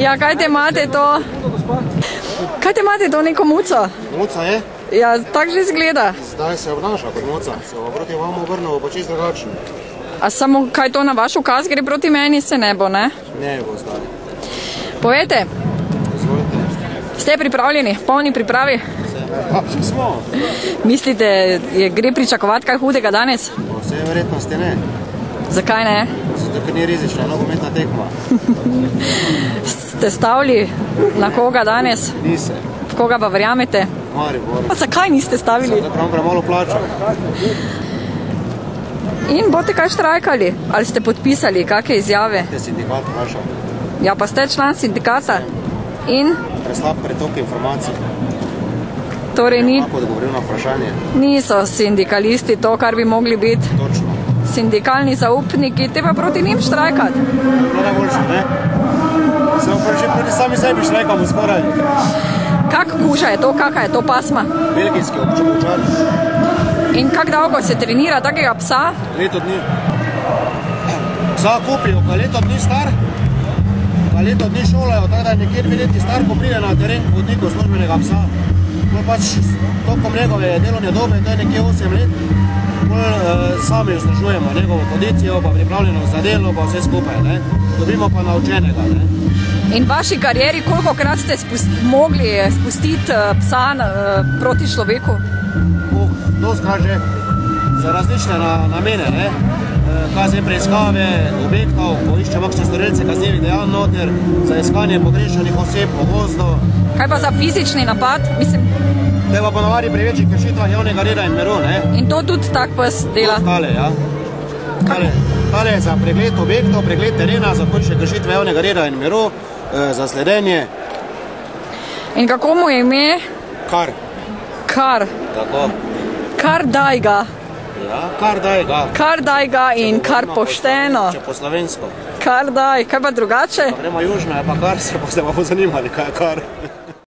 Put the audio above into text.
Ja, kaj te imate to? Kaj te imate to neko muco? Muca je? Ja, tako že izgleda. Zdaj se obnaša kot muca, se bo proti vam obrnil, bo čisto drugačen. A samo kaj to na vaš ukaz gre proti meni, se ne bo, ne? Ne bo zdaj. Povejte, Izvolite. ste pripravljeni, polni pripravi? Še smo. Mislite, gre pričakovati kaj hudega danes? Po vsej verjetnosti ne. Zakaj ne? Zato, ker ni rizična nogometna tekma. Ste stavili na koga danes? Nise. V koga pa verjamete? Maribor. Pa zakaj niste stavili? Zato prav premalo plačal. In boste kaj štrajkali? Ali ste podpisali kakšne izjave? Te sindikat vprašal. Ja, pa ste član sindikata? In? Preslab pretok informacij. Torej ni? Kako odgovoril na vprašanje? Niso sindikalisti to, kar bi mogli biti. Točno. Sindikalni zaupniki, te pa proti njim štrajkati. No najboljše, ne? Se pa že proti sami sebi štrajkamo skoraj. Kak kuža je to, kaka je to pasma? Belgijski občar. In kak dolgo se trenira takega psa? Leto dni. Psa kupijo, ko leto dni star, ko leto dni šolajo, tako da je nekjer 2 leti star, ko pride na teren vodnikov službenega psa. Pol pač tokom njegove delovne dobe, to je nekje 8 let, pol sami vzdržujemo njegovo kondicijo, pa pripravljenost za delo, pa vse skupaj, ne. Dobimo pa naučenega, ne. In v vaši karieri, kolikokrat ste mogli spustiti psa proti človeku? Doskrat že za različne namene, ne. Kazni preiskave objektov, ko išče kakšne storilce kaznivih dejanj noter, za iskanje pogrešanih oseb po gozdu. Kaj pa za fizični napad? Mislim... To je pa ponavadi pri večjih kršitvah javnega reda in miru, ne. In to tudi tak pes dela? Tale, ja. Tale je za pregled objektov, pregled terena, za hujše kršitve javnega reda in miru, za sledenje. In kako mu je ime? Kar. Kar. Tako. Kar daj ga. Ja, kar daj ga. Kar daj ga in kar pošteno. Če po slovensko. Kar daj. Kaj pa drugače? Gremo južno, je pa kar, se boste pa pozanimali, kaj je kar.